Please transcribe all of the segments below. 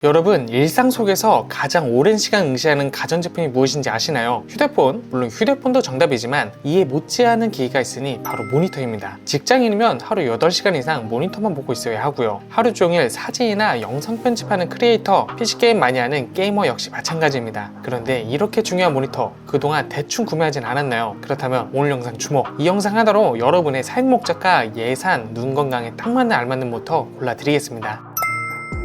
여러분, 일상 속에서 가장 오랜 시간 응시하는 가전제품이 무엇인지 아시나요? 휴대폰, 물론 휴대폰도 정답이지만 이에 못지않은 기기가 있으니 바로 모니터입니다. 직장인이면 하루 8시간 이상 모니터만 보고 있어야 하고요. 하루 종일 사진이나 영상 편집하는 크리에이터, PC게임 많이 하는 게이머 역시 마찬가지입니다. 그런데 이렇게 중요한 모니터, 그동안 대충 구매하진 않았나요? 그렇다면 오늘 영상 주목! 이 영상 하나로 여러분의 사용 목적과 예산, 눈 건강에 딱 맞는 알맞는 모니터 골라드리겠습니다.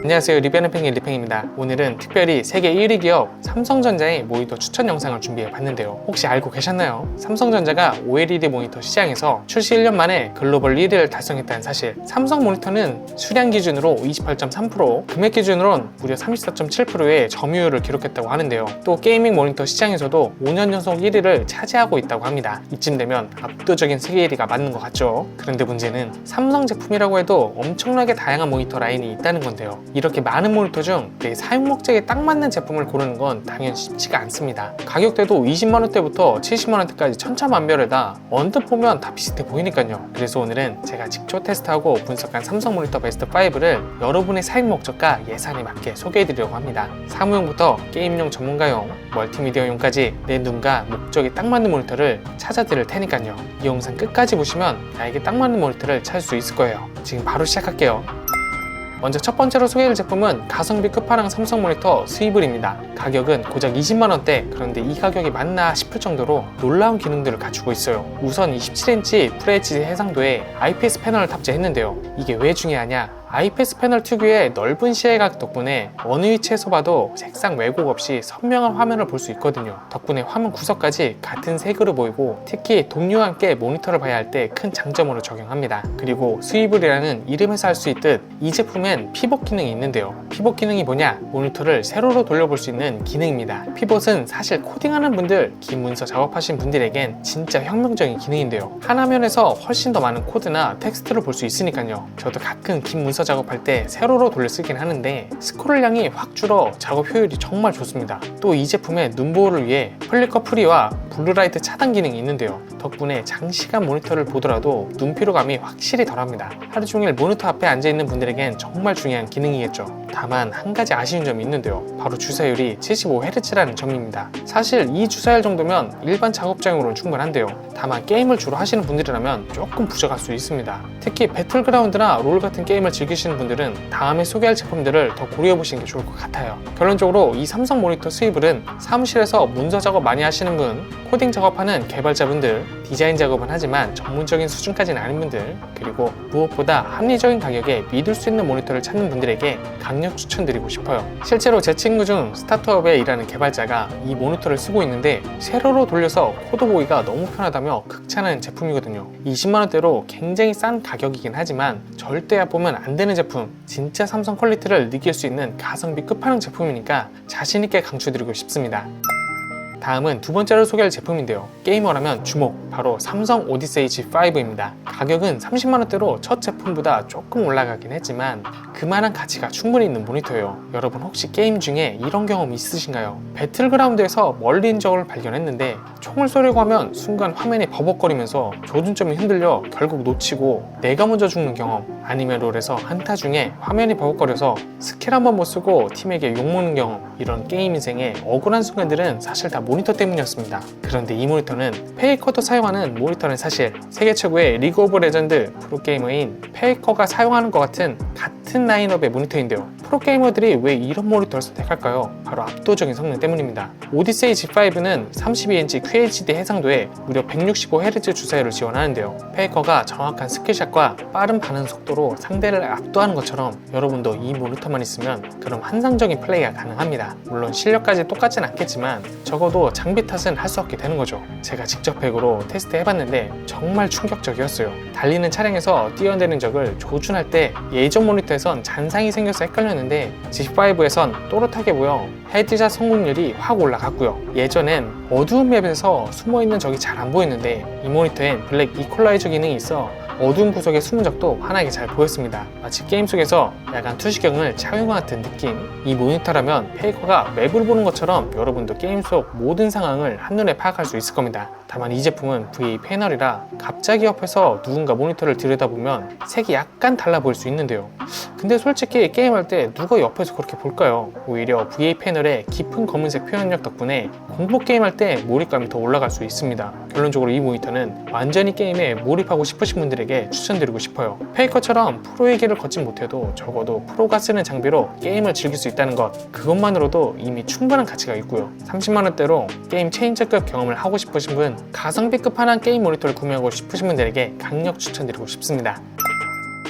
안녕하세요, 리뷰하는 펭귄 리팽입니다. 오늘은 특별히 세계 1위 기업 삼성전자의 모니터 추천 영상을 준비해 봤는데요. 혹시 알고 계셨나요? 삼성전자가 OLED 모니터 시장에서 출시 1년 만에 글로벌 1위를 달성했다는 사실. 삼성 모니터는 수량 기준으로 28.3%, 금액 기준으로는 무려 34.7%의 점유율을 기록했다고 하는데요. 또 게이밍 모니터 시장에서도 5년 연속 1위를 차지하고 있다고 합니다. 이쯤 되면 압도적인 세계 1위가 맞는 것 같죠? 그런데 문제는 삼성 제품이라고 해도 엄청나게 다양한 모니터 라인이 있다는 건데요. 이렇게 많은 모니터 중 내 사용 목적에 딱 맞는 제품을 고르는 건 당연히 쉽지가 않습니다. 가격대도 20만원대부터 70만원대까지 천차만별에다 언뜻 보면 다 비슷해 보이니까요. 그래서 오늘은 제가 직접 테스트하고 분석한 삼성 모니터 베스트 5를 여러분의 사용 목적과 예산에 맞게 소개해드리려고 합니다. 사무용부터 게임용 전문가용, 멀티미디어용까지 내 눈과 목적에 딱 맞는 모니터를 찾아드릴 테니까요. 이 영상 끝까지 보시면 나에게 딱 맞는 모니터를 찾을 수 있을 거예요. 지금 바로 시작할게요. 먼저 첫 번째로 소개할 제품은 가성비 끝판왕 삼성 모니터 스위블입니다. 가격은 고작 20만원대, 그런데 이 가격이 맞나 싶을 정도로 놀라운 기능들을 갖추고 있어요. 우선 27인치 FHD 해상도에 IPS 패널을 탑재했는데요. 이게 왜 중요하냐? IPS 패널 특유의 넓은 시야각 덕분에 어느 위치에서 봐도 색상 왜곡 없이 선명한 화면을 볼 수 있거든요. 덕분에 화면 구석까지 같은 색으로 보이고 특히 동료와 함께 모니터를 봐야 할 때 큰 장점으로 적용합니다. 그리고 스위블이라는 이름에서 알 수 있듯 이 제품엔 피벗 기능이 있는데요. 피벗 기능이 뭐냐? 모니터를 세로로 돌려볼 수 있는 기능입니다. 피벗은 사실 코딩하는 분들, 긴 문서 작업하신 분들에겐 진짜 혁명적인 기능인데요. 한 화면에서 훨씬 더 많은 코드나 텍스트를 볼 수 있으니까요. 저도 가끔 긴 문서 작업할 때 세로로 돌려 쓰긴 하는데 스크롤량이 확 줄어 작업 효율이 정말 좋습니다. 또 이 제품의 눈 보호를 위해 플리커 프리와 블루라이트 차단 기능이 있는데요. 덕분에 장시간 모니터를 보더라도 눈 피로감이 확실히 덜합니다. 하루 종일 모니터 앞에 앉아있는 분들에겐 정말 중요한 기능이겠죠. 다만 한 가지 아쉬운 점이 있는데요. 바로 주사율이 75Hz라는 점입니다. 사실 이 주사율 정도면 일반 작업장으로는 충분한데요. 다만 게임을 주로 하시는 분들이라면 조금 부족할 수 있습니다. 특히 배틀그라운드나 롤 같은 게임을 즐기시는 분들은 다음에 소개할 제품들을 더 고려해보시는 게 좋을 것 같아요. 결론적으로 이 삼성 모니터 스위블은 사무실에서 문서 작업 많이 하시는 분, 코딩 작업하는 개발자분들, 디자인 작업은 하지만 전문적인 수준까지는 아닌 분들, 그리고 무엇보다 합리적인 가격에 믿을 수 있는 모니터를 찾는 분들에게 강력 추천드리고 싶어요. 실제로 제 친구 중 스타트업에 일하는 개발자가 이 모니터를 쓰고 있는데 세로로 돌려서 코드 보기가 너무 편하다며 극찬하는 제품이거든요. 20만원대로 굉장히 싼 가격이긴 하지만 절대 얕보면 안 되는 제품, 진짜 삼성 퀄리티를 느낄 수 있는 가성비 끝판왕 제품이니까 자신있게 강추드리고 싶습니다. 다음은 두 번째로 소개할 제품인데요. 게이머라면 주목! 바로 삼성 오디세이 G5입니다. 가격은 30만원대로 첫 제품보다 조금 올라가긴 했지만 그만한 가치가 충분히 있는 모니터예요. 여러분 혹시 게임 중에 이런 경험 있으신가요? 배틀그라운드에서 멀리 있는 적을 발견했는데 총을 쏘려고 하면 순간 화면이 버벅거리면서 조준점이 흔들려 결국 놓치고 내가 먼저 죽는 경험, 아니면 롤에서 한타 중에 화면이 버벅거려서 스킬 한번 못 쓰고 팀에게 욕먹는 경험, 이런 게임 인생의 억울한 순간들은 사실 다 모니터 때문이었습니다. 그런데 이 모니터는 페이커도 사용하는 모니터는 사실 세계 최고의 리그 오브 레전드 프로게이머인 페이커가 사용하는 것 같은 라인업의 모니터인데요. 프로게이머들이 왜 이런 모니터를 선택할까요? 바로 압도적인 성능 때문입니다. 오디세이 G5는 32인치 QHD 해상도에 무려 165Hz 주사율을 지원하는데요. 페이커가 정확한 스킬샷과 빠른 반응 속도로 상대를 압도하는 것처럼 여러분도 이 모니터만 있으면 그럼 환상적인 플레이가 가능합니다. 물론 실력까지 똑같진 않겠지만 적어도 장비 탓은 할 수 없게 되는 거죠. 제가 직접 팩으로 테스트 해봤는데 정말 충격적이었어요. 달리는 차량에서 뛰어내리는 적을 조준할 때 예전 모니터에선 잔상이 생겨서 헷갈렸는데 G5에선 또렷하게 보여 헤드샷 성공률이 확 올라갔고요. 예전엔 어두운 맵에서 숨어있는 적이 잘 안 보였는데 이 모니터엔 블랙 이퀄라이저 기능이 있어 어두운 구석에 숨은 적도 환하게 잘 보였습니다. 마치 게임 속에서 야간 투시경을 착용한 같은 느낌. 이 모니터라면 페이커가 맵을 보는 것처럼 여러분도 게임 속 모든 상황을 한눈에 파악할 수 있을 겁니다. 다만 이 제품은 VA 패널이라 갑자기 옆에서 누군가 모니터를 들여다보면 색이 약간 달라 보일 수 있는데요. 근데 솔직히 게임할 때 누가 옆에서 그렇게 볼까요? 오히려 VA 패널의 깊은 검은색 표현력 덕분에 공포 게임할 때 몰입감이 더 올라갈 수 있습니다. 결론적으로 이 모니터는 완전히 게임에 몰입하고 싶으신 분들에게 추천드리고 싶어요. 페이커처럼 프로의 길을 걷진 못해도 적어도 프로가 쓰는 장비로 게임을 즐길 수 있다는 것, 그것만으로도 이미 충분한 가치가 있고요. 30만원대로 게임 체인저급 경험을 하고 싶으신 분, 가성비 끝판왕 게임 모니터를 구매하고 싶으신 분들에게 강력 추천드리고 싶습니다.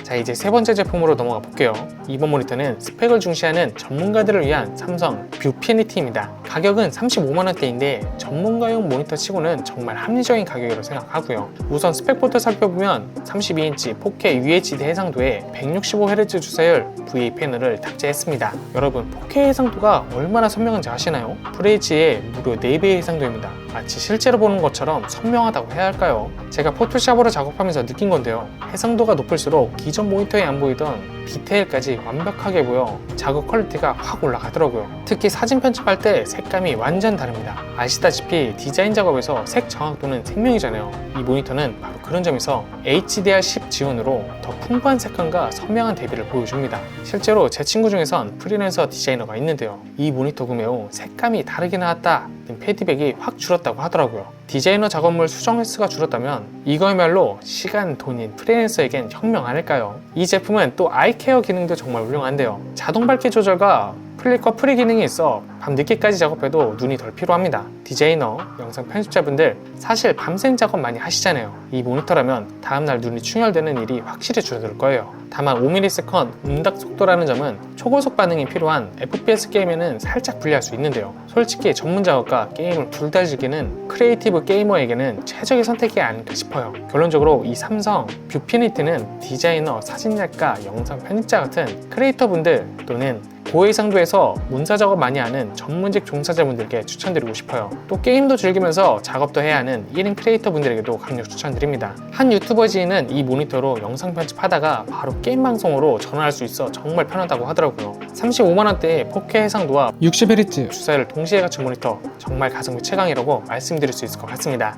자, 이제 세 번째 제품으로 넘어가 볼게요. 이번 모니터는 스펙을 중시하는 전문가들을 위한 삼성 뷰피니티입니다. 가격은 35만원대인데 전문가용 모니터 치고는 정말 합리적인 가격이라고 생각하고요. 우선 스펙부터 살펴보면 32인치 4K UHD 해상도에 165Hz 주사율 VA 패널을 탑재했습니다. 여러분, 4K 해상도가 얼마나 선명한지 아시나요? FHD의 무려 4배의 해상도입니다. 마치 실제로 보는 것처럼 선명하다고 해야 할까요? 제가 포토샵으로 작업하면서 느낀 건데요. 해상도가 높을수록 기존 모니터에 안 보이던 디테일까지 완벽하게 보여 작업 퀄리티가 확 올라가더라고요. 특히 사진 편집할 때 색감이 완전 다릅니다. 아시다시피 디자인 작업에서 색 정확도는 생명이잖아요. 이 모니터는 바로 그런 점에서 HDR10 지원으로 더 풍부한 색감과 선명한 대비를 보여줍니다. 실제로 제 친구 중에선 프리랜서 디자이너가 있는데요. 이 모니터 구매 후 색감이 다르게 나왔다 는 피드백이 확 줄었다고 하더라고요. 디자이너 작업물 수정 횟수가 줄었다면 이거야말로 시간 돈인 프리랜서에겐 혁명 아닐까요? 이 제품은 또 아이케어 기능도 정말 훌륭한데요. 자동 밝기 조절과 플리커 프리 기능이 있어 밤늦게까지 작업해도 눈이 덜 피로합니다. 디자이너, 영상 편집자분들 사실 밤샘 작업 많이 하시잖아요. 이 모니터라면 다음날 눈이 충혈되는 일이 확실히 줄어들 거예요. 다만 5ms 응답 속도라는 점은 초고속 반응이 필요한 FPS 게임에는 살짝 불리할 수 있는데요. 솔직히 전문 작업과 게임을 둘 다 즐기는 크리에이티브 게이머에게는 최적의 선택이 아닐까 싶어요. 결론적으로 이 삼성 뷰피니티는 디자이너, 사진작가, 영상 편집자 같은 크리에이터분들 또는 고해상도에서 문서 작업 많이 하는 전문직 종사자분들께 추천드리고 싶어요. 또 게임도 즐기면서 작업도 해야 하는 1인 크리에이터 분들에게도 강력 추천드립니다. 한 유튜버 지인은 이 모니터로 영상 편집하다가 바로 게임 방송으로 전환할 수 있어 정말 편하다고 하더라고요. 35만원대의 4K 해상도와 60Hz 주사율을 동시에 갖춘 모니터, 정말 가성비 최강이라고 말씀드릴 수 있을 것 같습니다.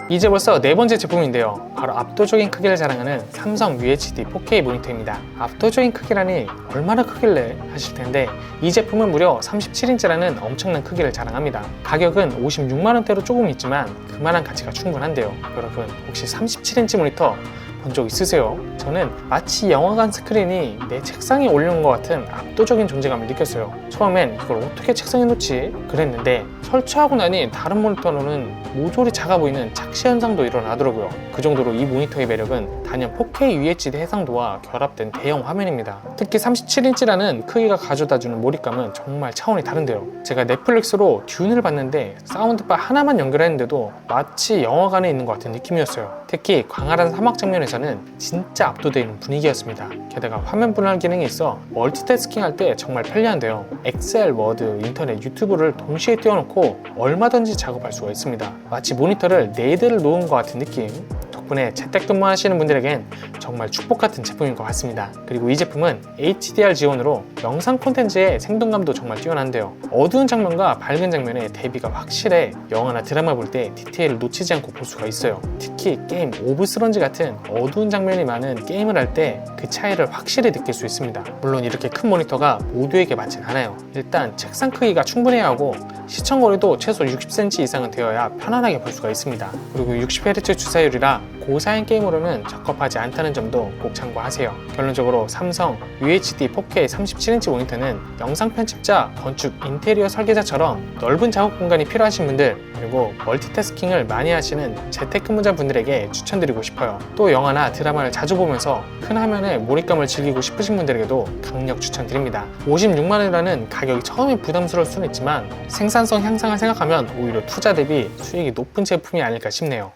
이제 벌써 네 번째 제품인데요. 바로 압도적인 크기를 자랑하는 삼성 UHD 4K 모니터입니다. 압도적인 크기라니 얼마나 크길래 하실 텐데, 이 제품은 무려 37인치라는 엄청난 크기를 자랑합니다. 가격은 56만원대로 조금 있지만 그만한 가치가 충분한데요. 여러분, 혹시 37인치 모니터 본 적 있으세요? 저는 마치 영화관 스크린이 내 책상에 올려놓은 것 같은 압도적인 존재감을 느꼈어요. 처음엔 이걸 어떻게 책상에 놓지? 그랬는데 설치하고 나니 다른 모니터로는 모조리 작아 보이는 착시 현상도 일어나더라고요. 그 정도로 이 모니터의 매력은 단연 4K UHD 해상도와 결합된 대형 화면입니다. 특히 37인치라는 크기가 가져다주는 몰입감은 정말 차원이 다른데요. 제가 넷플릭스로 듄을 봤는데 사운드바 하나만 연결했는데도 마치 영화관에 있는 것 같은 느낌이었어요. 특히 광활한 사막 장면에서는 진짜 압도되는 분위기였습니다. 게다가 화면 분할 기능이 있어 멀티태스킹 할 때 정말 편리한데요. 엑셀, 워드, 인터넷, 유튜브를 동시에 띄워놓고 얼마든지 작업할 수가 있습니다. 마치 모니터를 4대를 놓은 것 같은 느낌. 덕분에 재택근무 하시는 분들에겐 정말 축복 같은 제품인 것 같습니다. 그리고 이 제품은 HDR 지원으로 영상 콘텐츠의 생동감도 정말 뛰어난데요. 어두운 장면과 밝은 장면의 대비가 확실해 영화나 드라마 볼 때 디테일을 놓치지 않고 볼 수가 있어요. 특히 게임 오브스런지 같은 어두운 장면이 많은 게임을 할 때 그 차이를 확실히 느낄 수 있습니다. 물론 이렇게 큰 모니터가 모두에게 맞진 않아요. 일단 책상 크기가 충분해야 하고 시청거리도 최소 60cm 이상은 되어야 편안하게 볼 수가 있습니다. 그리고 60Hz 주사율이라 고사양 게임으로는 적합하지 않다는 점도 꼭 참고하세요. 결론적으로 삼성 UHD 4K 37인치 모니터는 영상 편집자, 건축, 인테리어 설계자처럼 넓은 작업 공간이 필요하신 분들, 그리고 멀티태스킹을 많이 하시는 재택근무자 분들에게 추천드리고 싶어요. 또 영화나 드라마를 자주 보면서 큰 화면에 몰입감을 즐기고 싶으신 분들에게도 강력 추천드립니다. 56만원이라는 가격이 처음에 부담스러울 수는 있지만 생산성 향상을 생각하면 오히려 투자 대비 수익이 높은 제품이 아닐까 싶네요.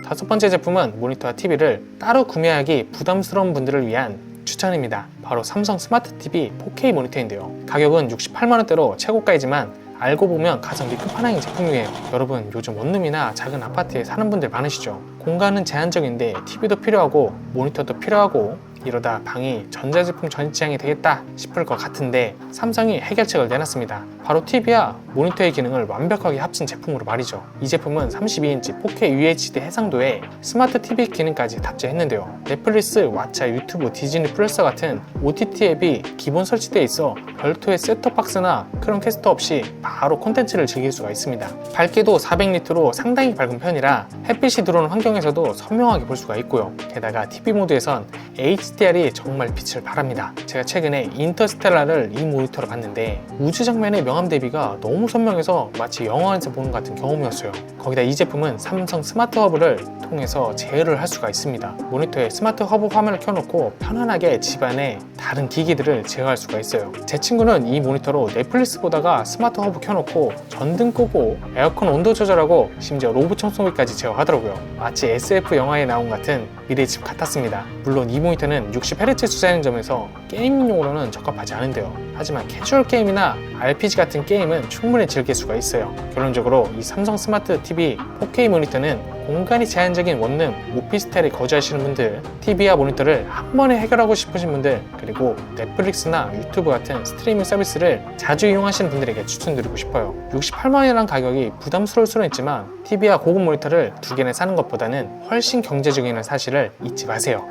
다섯 번째 제품은 모니터와 TV를 따로 구매하기 부담스러운 분들을 위한 추천입니다. 바로 삼성 스마트 TV 4K 모니터인데요. 가격은 68만원대로 최고가이지만 알고 보면 가성비 끝판왕인 제품이에요. 여러분, 요즘 원룸이나 작은 아파트에 사는 분들 많으시죠? 공간은 제한적인데 TV도 필요하고 모니터도 필요하고 이러다 방이 전자제품 전시장이 되겠다 싶을 것 같은데 삼성이 해결책을 내놨습니다. 바로 TV와 모니터의 기능을 완벽하게 합친 제품으로 말이죠. 이 제품은 32인치 4K UHD 해상도에 스마트 TV 기능까지 탑재했는데요. 넷플릭스, 왓챠, 유튜브, 디즈니 플러스 같은 OTT 앱이 기본 설치되어 있어 별도의 셋톱박스나 크롬캐스트 없이 바로 콘텐츠를 즐길 수가 있습니다. 밝기도 400니트로 상당히 밝은 편이라 햇빛이 들어오는 환경에서도 선명하게 볼 수가 있고요. 게다가 TV 모드에선 HDR이 정말 빛을 발합니다. 제가 최근에 인터스텔라를 이 모니터로 봤는데 우주 장면의 명암 대비가 너무 선명해서 마치 영화에서 보는 것 같은 경험이었어요. 거기다 이 제품은 삼성 스마트 허브를 통해서 제어를 할 수가 있습니다. 모니터에 스마트 허브 화면을 켜놓고 편안하게 집안의 다른 기기들을 제어할 수가 있어요. 제 친구는 이 모니터로 넷플릭스 보다가 스마트 허브 켜놓고 전등 끄고 에어컨 온도 조절하고 심지어 로봇 청소기까지 제어하더라고요. 마치 SF 영화에 나온 같은 미래 집 같았습니다. 물론 이 모니터는 60Hz 주사하는 점에서 게임용으로는 적합하지 않은데요. 하지만 캐주얼 게임이나 RPG 같은 게임은 충분히 즐길 수가 있어요. 결론적으로 이 삼성 스마트 TV 4K 모니터는 공간이 제한적인 원룸, 오피스텔에 거주하시는 분들, TV와 모니터를 한 번에 해결하고 싶으신 분들, 그리고 넷플릭스나 유튜브 같은 스트리밍 서비스를 자주 이용하시는 분들에게 추천드리고 싶어요. 68만원이라는 가격이 부담스러울 수는 있지만 TV와 고급 모니터를 두 개나 사는 것보다는 훨씬 경제적인 사실을 잊지 마세요.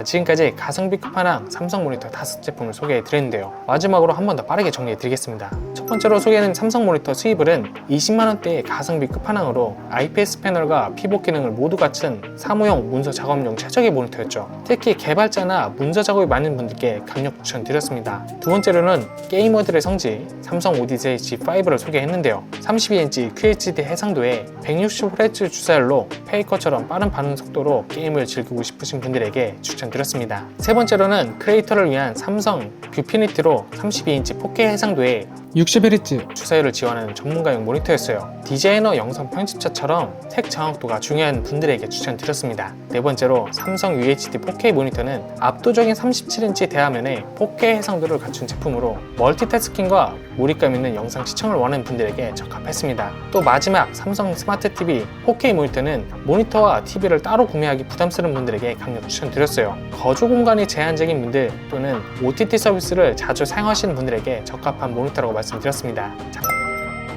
지금까지 가성비 끝판왕 삼성 모니터 5제품을 소개해 드렸는데요. 마지막으로 한 번 더 빠르게 정리해 드리겠습니다. 첫 번째로 소개하는 삼성 모니터 수입을은 20만원대의 가성비 끝판왕으로 IPS 패널과 피복 기능을 모두 갖춘 사무용 문서 작업용 최적의 모니터였죠. 특히 개발자나 문서 작업이 많은 분들께 강력 추천드렸습니다. 두 번째로는 게이머들의 성지 삼성 오디세이 G5를 소개했는데요. 32인치 QHD 해상도에 160Hz 주사율로 페이커처럼 빠른 반응 속도로 게임을 즐기고 싶으신 분들에게 추천드렸습니다. 세 번째로는 크리에이터를 위한 삼성 뷰피니티로 32인치 4K 해상도에 60Hz 주사율을 지원하는 전문가용 모니터였어요. 디자이너 영상 편집자처럼 색 정확도가 중요한 분들에게 추천드렸습니다. 네 번째로 삼성 UHD 4K 모니터는 압도적인 37인치 대화면에 4K 해상도를 갖춘 제품으로 멀티태스킹과 몰입감 있는 영상 시청을 원하는 분들에게 적합했습니다. 또 마지막 삼성 스마트 TV 4K 모니터는 모니터와 TV를 따로 구매하기 부담스러운 분들에게 강력 추천드렸어요. 거주 공간이 제한적인 분들 또는 OTT 서비스를 자주 사용하시는 분들에게 적합한 모니터라고 말씀드렸습니다.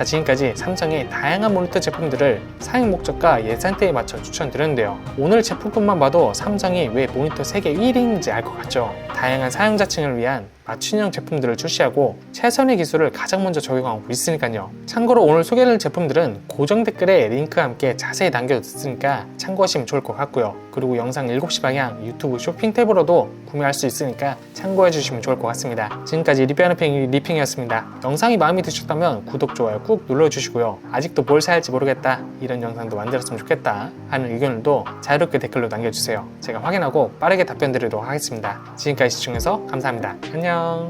지금까지 삼성의 다양한 모니터 제품들을 사용 목적과 예산대에 맞춰 추천드렸는데요. 오늘 제품뿐만 봐도 삼성이 왜 모니터 세계 1위인지 알 것 같죠? 다양한 사용자층을 위한 맞춤형 제품들을 출시하고 최선의 기술을 가장 먼저 적용하고 있으니까요. 참고로 오늘 소개할 제품들은 고정 댓글에 링크와 함께 자세히 남겨뒀으니까 참고하시면 좋을 것 같고요. 그리고 영상 7시 방향 유튜브 쇼핑 탭으로도 구매할 수 있으니까 참고해 주시면 좋을 것 같습니다. 지금까지 리뷰하는 리핑이었습니다. 영상이 마음에 드셨다면 구독, 좋아요 꾹 눌러주시고요. 아직도 뭘 사야 할지 모르겠다, 이런 영상도 만들었으면 좋겠다 하는 의견도 자유롭게 댓글로 남겨주세요. 제가 확인하고 빠르게 답변 드리도록 하겠습니다. 지금까지 시청해서 감사합니다. 안녕.